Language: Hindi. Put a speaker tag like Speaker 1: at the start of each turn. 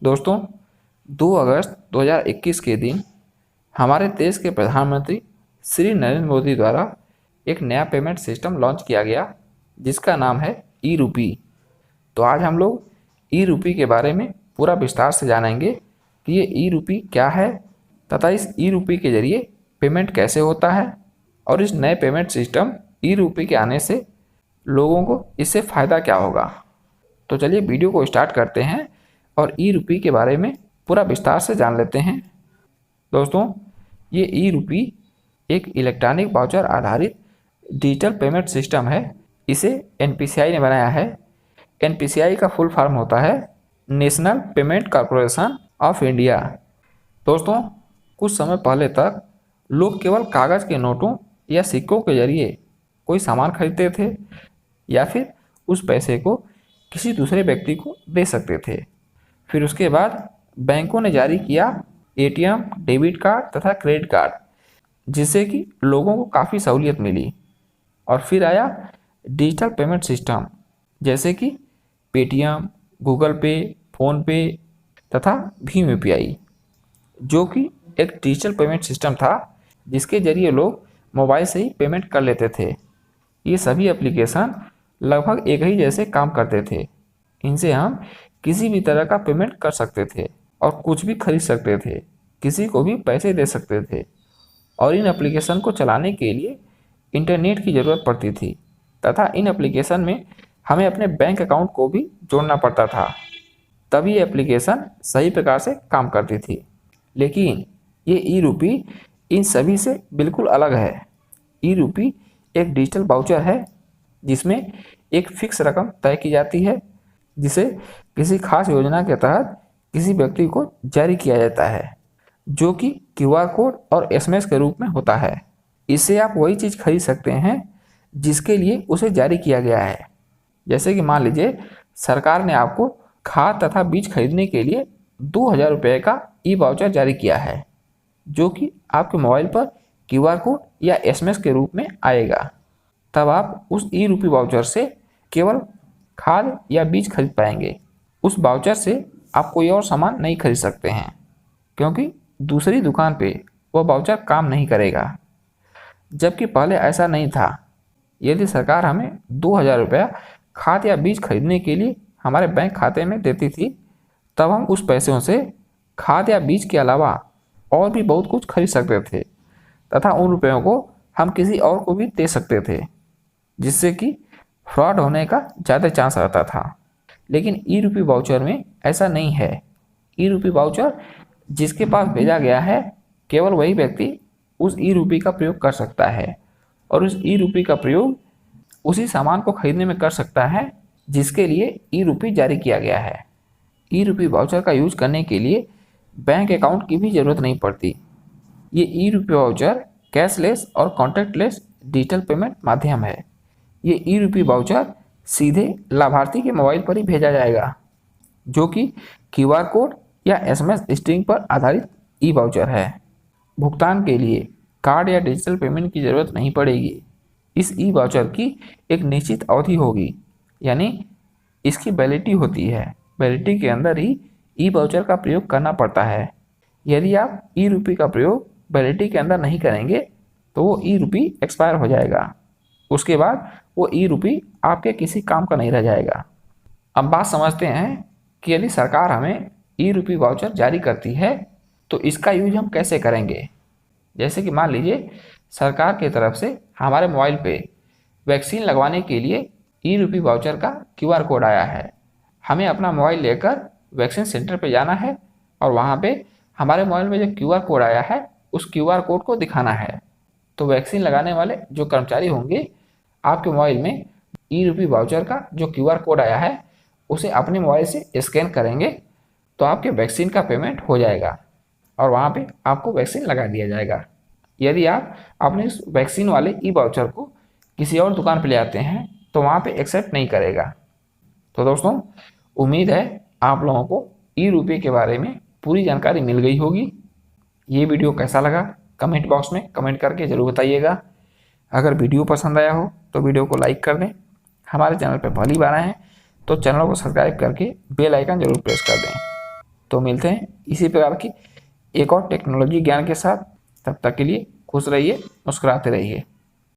Speaker 1: दोस्तों, 2 अगस्त 2021 के दिन हमारे देश के प्रधानमंत्री श्री नरेंद्र मोदी द्वारा एक नया पेमेंट सिस्टम लॉन्च किया गया जिसका नाम है ई रूपी। तो आज हम लोग ई रूपी के बारे में पूरा विस्तार से जानेंगे कि ये ई रूपी क्या है तथा इस ई रूपी के जरिए पेमेंट कैसे होता है और इस नए पेमेंट सिस्टम ई रूपी के आने से लोगों को इससे फ़ायदा क्या होगा। तो चलिए वीडियो को स्टार्ट करते हैं और ई रूपी के बारे में पूरा विस्तार से जान लेते हैं। दोस्तों, ये ई रूपी एक इलेक्ट्रॉनिक वाउचर आधारित डिजिटल पेमेंट सिस्टम है। इसे एनपीसीआई ने बनाया है। एनपीसीआई का फुल फॉर्म होता है national payment corporation of India. दोस्तों, कुछ समय पहले तक लोग केवल कागज़ के नोटों या सिक्कों के जरिए कोई सामान खरीदते थे या फिर उस पैसे को किसी दूसरे व्यक्ति को दे सकते थे। फिर उसके बाद बैंकों ने जारी किया एटीएम, डेबिट कार्ड तथा क्रेडिट कार्ड, जिससे कि लोगों को काफ़ी सहूलियत मिली। और फिर आया डिजिटल पेमेंट सिस्टम जैसे कि पेटीएम, गूगल पे, फ़ोन पे तथा भीम यूपीआई, जो कि एक डिजिटल पेमेंट सिस्टम था जिसके जरिए लोग मोबाइल से ही पेमेंट कर लेते थे। ये सभी एप्लीकेशन लगभग एक ही जैसे काम करते थे। इनसे हम किसी भी तरह का पेमेंट कर सकते थे और कुछ भी खरीद सकते थे, किसी को भी पैसे दे सकते थे। और इन एप्लीकेशन को चलाने के लिए इंटरनेट की ज़रूरत पड़ती थी तथा इन एप्लीकेशन में हमें अपने बैंक अकाउंट को भी जोड़ना पड़ता था, तभी ये एप्लीकेशन सही प्रकार से काम करती थी। लेकिन ये ई रूपी इन सभी से बिल्कुल अलग है। ई रूपी एक डिजिटल वाउचर है जिसमें एक फिक्स रकम तय की जाती है, जिसे किसी खास योजना के तहत किसी व्यक्ति को जारी किया जाता है, जो कि क्यूआर कोड और एसएमएस के रूप में होता है। इससे आप वही चीज़ खरीद सकते हैं जिसके लिए उसे जारी किया गया है। जैसे कि मान लीजिए सरकार ने आपको खाद तथा बीज खरीदने के लिए 2000 रुपये का ई वाउचर जारी किया है, जो कि आपके मोबाइल पर क्यूआर कोड या एसएमएस के रूप में आएगा। तब आप उस ई रूपी वाउचर से केवल खाद या बीज खरीद पाएंगे। उस वाउचर से आप कोई और सामान नहीं खरीद सकते हैं, क्योंकि दूसरी दुकान पे वह वाउचर काम नहीं करेगा। जबकि पहले ऐसा नहीं था। यदि सरकार हमें 2000 रुपया खाद या बीज खरीदने के लिए हमारे बैंक खाते में देती थी, तब हम उस पैसों से खाद या बीज के अलावा और भी बहुत कुछ खरीद सकते थे तथा उन रुपयों को हम किसी और को भी दे सकते थे, जिससे कि फ्रॉड होने का ज़्यादा चांस रहता था। लेकिन ई रूपी वाउचर में ऐसा नहीं है। ई रूपी वाउचर जिसके पास भेजा गया है, केवल वही व्यक्ति उस ई रूपी का प्रयोग कर सकता है और उस ई रूपी का प्रयोग उसी सामान को खरीदने में कर सकता है जिसके लिए ई रूपी जारी किया गया है। ई रूपी वाउचर का यूज करने के लिए बैंक अकाउंट की भी ज़रूरत नहीं पड़ती। ये ई रूपी वाउचर कैशलेस और कॉन्टैक्टलेस डिजिटल पेमेंट माध्यम है। ये ई रूपी वाउचर सीधे लाभार्थी के मोबाइल पर ही भेजा जाएगा, जो कि क्यूआर कोड या एसएमएस स्ट्रिंग पर आधारित ई वाउचर है। भुगतान के लिए कार्ड या डिजिटल पेमेंट की ज़रूरत नहीं पड़ेगी। इस ई वाउचर की एक निश्चित अवधि होगी, यानी इसकी वैलिडिटी होती है। वैलिडिटी के अंदर ही ई वाउचर का प्रयोग करना पड़ता है। यदि आप ई रूपी का प्रयोग वैलिडिटी के अंदर नहीं करेंगे तो वो ई रूपी एक्सपायर हो जाएगा। उसके बाद वो ई रूपी आपके किसी काम का नहीं रह जाएगा। अब बात समझते हैं कि यदि सरकार हमें ई रूपी वाउचर जारी करती है तो इसका यूज हम कैसे करेंगे। जैसे कि मान लीजिए सरकार की तरफ से हमारे मोबाइल पे वैक्सीन लगवाने के लिए ई रूपी वाउचर का क्यूआर कोड आया है। हमें अपना मोबाइल लेकर वैक्सीन सेंटर पे जाना है और वहाँ पे हमारे मोबाइल में जो क्यूआर कोड आया है उस क्यूआर कोड को दिखाना है। तो वैक्सीन लगाने वाले जो कर्मचारी होंगे आपके मोबाइल में ई रूपी वाउचर का जो क्यूआर कोड आया है उसे अपने मोबाइल से स्कैन करेंगे तो आपके वैक्सीन का पेमेंट हो जाएगा और वहाँ पे आपको वैक्सीन लगा दिया जाएगा। यदि आप अपने इस वैक्सीन वाले ई वाउचर को किसी और दुकान पर ले आते हैं तो वहाँ पे एक्सेप्ट नहीं करेगा। तो दोस्तों, उम्मीद है आप लोगों को ई रूपी के बारे में पूरी जानकारी मिल गई होगी। ये वीडियो कैसा लगा कमेंट बॉक्स में कमेंट करके ज़रूर बताइएगा। अगर वीडियो पसंद आया हो तो वीडियो को लाइक कर दें। हमारे चैनल पर पहली बार आए हैं तो चैनल को सब्सक्राइब करके बेल आइकन जरूर प्रेस कर दें। तो मिलते हैं इसी प्रकार की एक और टेक्नोलॉजी ज्ञान के साथ। तब तक के लिए खुश रहिए, मुस्कुराते रहिए।